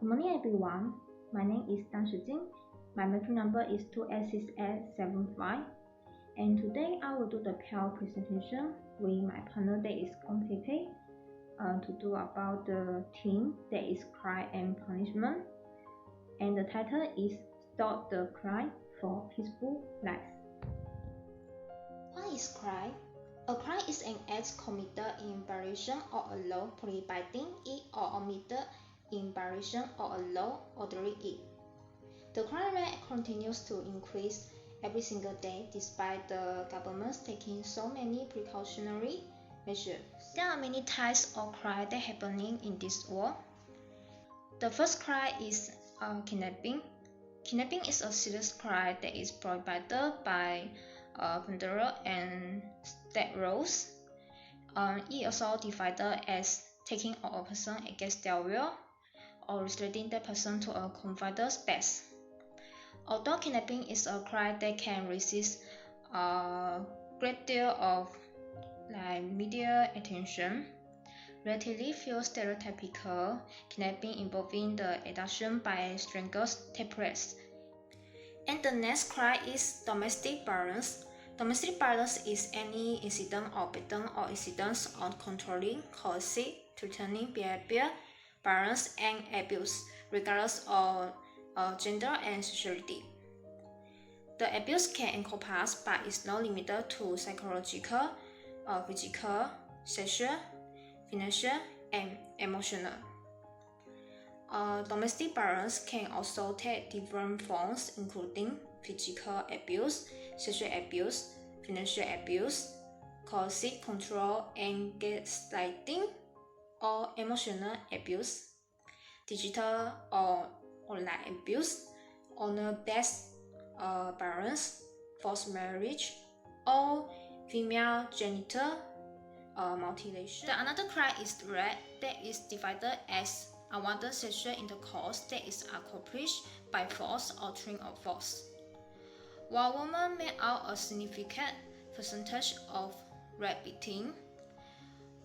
Good morning everyone, my name is Dan Shijing. My metric number is 28675 and today I will do the Pairword presentation with my partner that is complicated to do about the theme that is crime and punishment, and the title is Stop the Crime for Peaceful Life. What is crime? A crime is an act committed in violation of a law prohibiting it or omitted in violation of a law ordering it. The crime rate continues to increase every single day despite the government taking so many precautionary measures. There are many types of crime that are happening in this world. The first crime is kidnapping. Kidnapping is a serious crime that is prohibited by federal and state laws. It also divided as taking of a person against their will or restricting that person to a confined space. Although kidnapping is a crime that can receive a great deal of media attention, relatively few stereotypical kidnapping involving the abduction by strangers take place. And the next crime is domestic violence. Domestic violence is any incident or pattern or incidents of controlling, coercive, threatening behavior, violence, and abuse, regardless of gender and sexuality. The abuse can encompass, but is not limited to psychological, physical, sexual, financial, and emotional. Domestic violence can also take different forms, including physical abuse, sexual abuse, financial abuse, coercive control and gaslighting, or emotional abuse, digital or online abuse, honor-based violence, forced marriage, or female genital mutilation. The another crime is rape, that is divided as unwanted sexual intercourse that is accomplished by force or threat of force. While women make out a significant percentage of rape victims,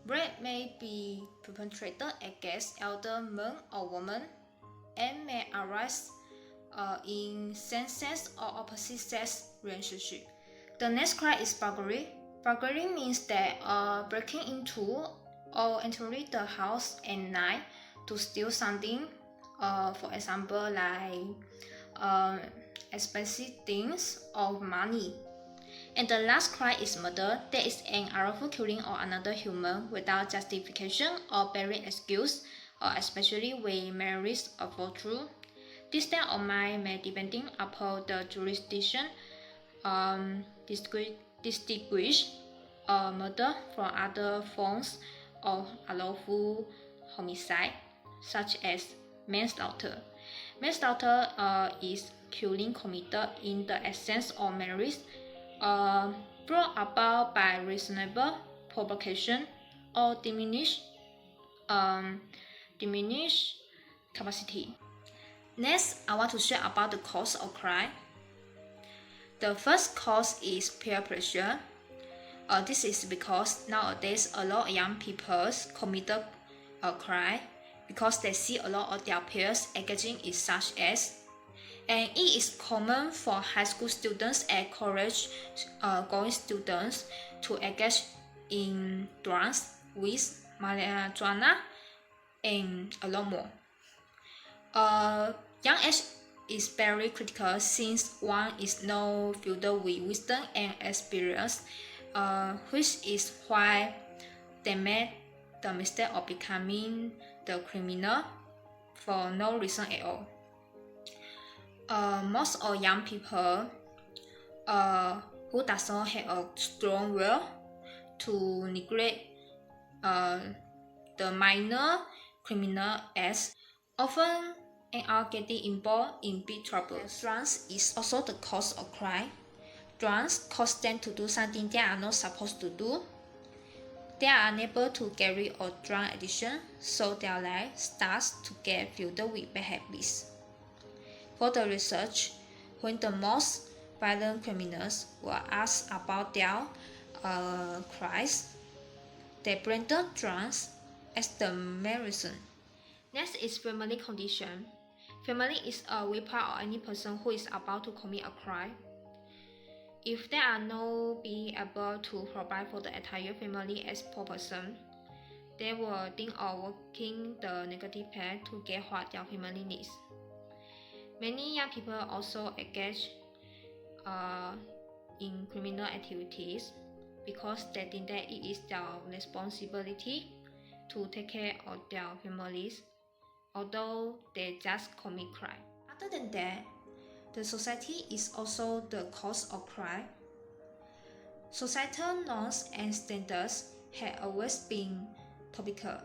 rape may be perpetrated against elder men or women and may arise in same-sex or opposite-sex relationship. The next crime is burglary. Burglary means that breaking into or entering the house at night to steal something, for example, expensive things or money. And the last crime is murder, that is an unlawful killing of another human without justification or valid excuse, especially when marriage fall through. This type of crime may, depending upon the jurisdiction, distinguish murder from other forms of unlawful homicide, such as manslaughter. Manslaughter is killing committed in the absence of malice, brought about by reasonable provocation or diminished capacity. Next, I want to share about the cause of crime. The first cause is peer pressure. This is because nowadays a lot of young people commit a crime because they see a lot of their peers engaging in such acts. And it is common for high school students and college going students to engage in drugs, with marijuana, and a lot more. Young age is very critical since one is not filled with wisdom and experience, which is why they made the mistake of becoming the criminal for no reason at all. Most of young people who does not have a strong will to neglect the minor criminal acts often end up getting involved in big trouble. Drugs is also the cause of crime. Drugs cause them to do something they are not supposed to do. They are unable to get rid of drug addiction, so their life starts to get filled with bad habits. For the research, when the most violent criminals were asked about their crimes, they branded drugs as the main reason. Next is family condition. Family is a witness or any person who is about to commit a crime. If they are not being able to provide for the entire family as poor person, they will think of working the negative path to get what their family needs. Many young people also engage in criminal activities because they think that it is their responsibility to take care of their families, although they just commit crime. Other than that, the society is also the cause of crime. Societal norms and standards have always been topical.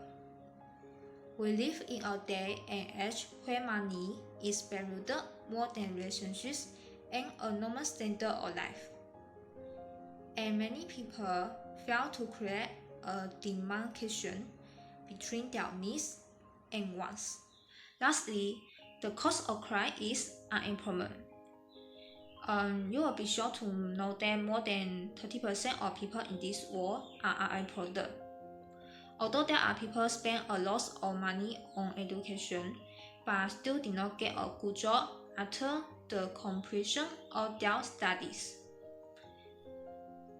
We live in a day and age where money is valued more than relationships and a normal standard of life. And many people fail to create a demarcation between their needs and wants. Lastly, the cause of crime is unemployment. You will be sure to know that more than 30% of people in this world are unemployed. Although there are people spend a lot of money on education, but still did not get a good job after the completion of their studies.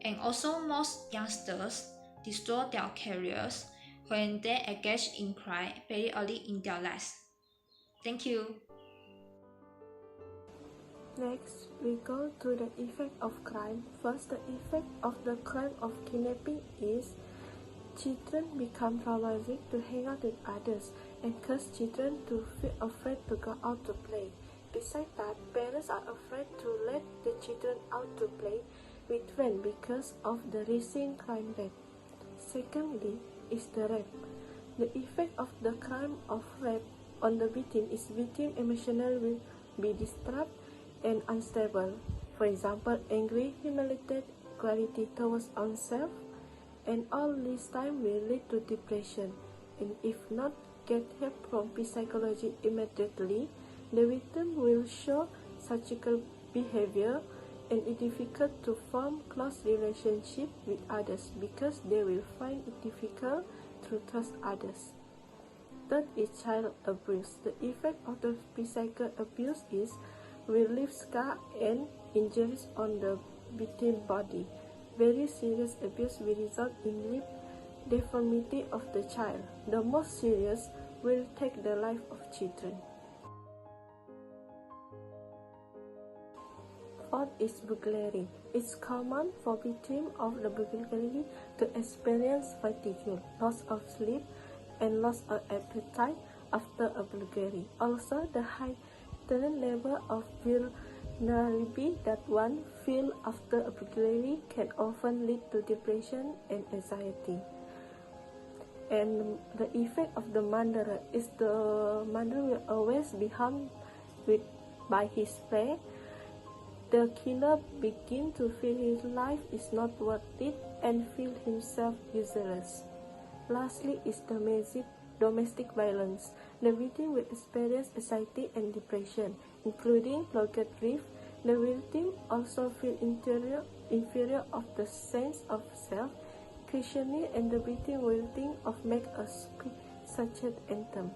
And also most youngsters destroy their careers when they engage in crime very early in their lives. Thank you. Next, we go to the effect of crime. First, the effect of the crime of kidnapping is children become traumatized to hang out with others and cause children to feel afraid to go out to play. Besides that, parents are afraid to let the children out to play with friends because of the rising crime rate. Secondly is the rape. The effect of the crime of rape on the victim is victim emotional will be disturbed and unstable. For example, angry, humiliated, quality towards oneself, and all this time will lead to depression. And if not get help from psychology immediately, the victim will show psychical behavior and it is difficult to form close relationship with others because they will find it difficult to trust others. Third is child abuse. The effect of the physical abuse is will leave scars and injuries on the victim's body. Very serious abuse will result in limb deformity of the child. The most serious will take the life of children. Fourth is burglary. It's common for victims of the burglary to experience fatigue, loss of sleep, and loss of appetite after a burglary. Also, the heightened level of vulnerability that one feels after a burglary can often lead to depression and anxiety. And the effect of the murderer is the murderer will always be harmed by his prey. The killer begins to feel his life is not worth it and feel himself useless. Lastly is domestic violence. The victim will experience anxiety and depression, including local grief. The victim also feel inferior of the sense of self, questioning, and the victim will think of make a such anthem.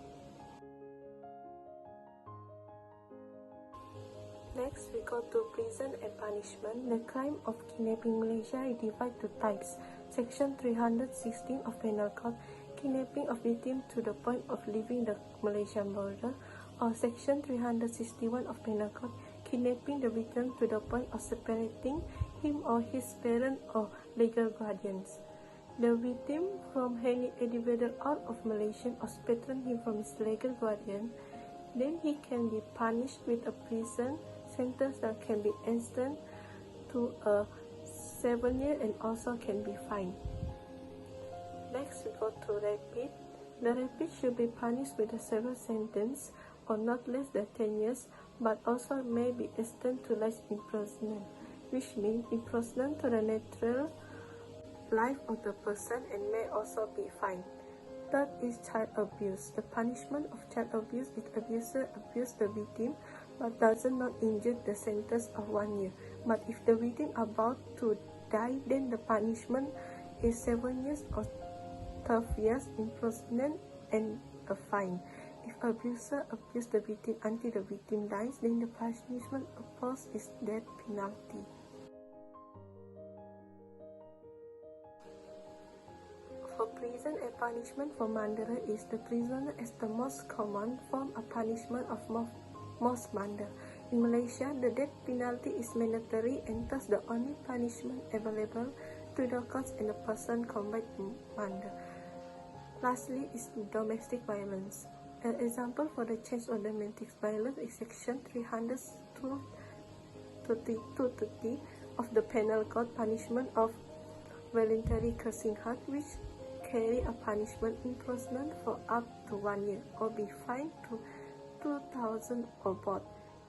Next, we go to prison and punishment. The crime of kidnapping in Malaysia is divided to types. Section 316 of Penal Code, kidnapping of victim to the point of leaving the Malaysian border, or Section 361 of Penal Code, kidnapping the victim to the point of separating him or his parent or legal guardians. The victim from any individual out of Malaysia or separate him from his legal guardian, then he can be punished with a prison sentence that can be extended to 7 years and also can be fined. Next, we go to rapist. The rapist should be punished with a severe sentence or not less than 10 years, but also may be extended to life imprisonment, which means imprisonment to the natural life of the person and may also be fined. Third is child abuse. The punishment of child abuse is abuser abuse the victim but does not injure the sentence of 1 year. But if the victim about to die, then the punishment is 7 years or 12 years imprisonment and a fine. If abuser abuses the victim until the victim dies, then the punishment imposed is death penalty. For prison, a punishment for murderer is the prisoner as the most common form of punishment of most murder. In Malaysia, the death penalty is mandatory and thus the only punishment available to the courts and a person convicted murder. Lastly is domestic violence. An example for the change of domestic violence is Section 330 of the Penal Code, punishment of voluntary cursing hard, which carry a punishment imprisonment for up to 1 year or be fined to 2,000 or both.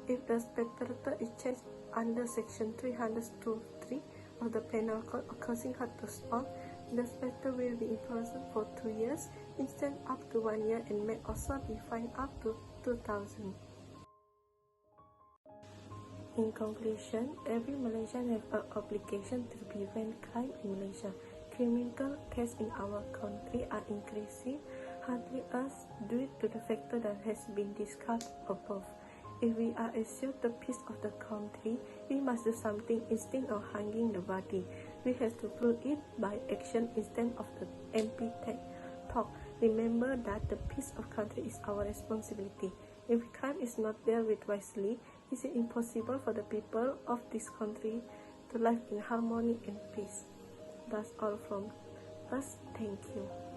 If the spectator is charged under Section 323 of the Penal Code of cursing hard to stone, the spectator will be imprisoned for 2 years instead up to 1 year and may also be fined up to 2,000. In conclusion, every Malaysian has an obligation to prevent crime in Malaysia. Criminal cases in our country are increasing, hardly as due to the factor that has been discussed above. If we are assured the peace of the country, we must do something instead of hanging the body. We have to prove it by action instead of the empty talk. Remember that the peace of country is our responsibility. If crime is not dealt with wisely, it is impossible for the people of this country to live in harmony and peace. That's all from us. Thank you.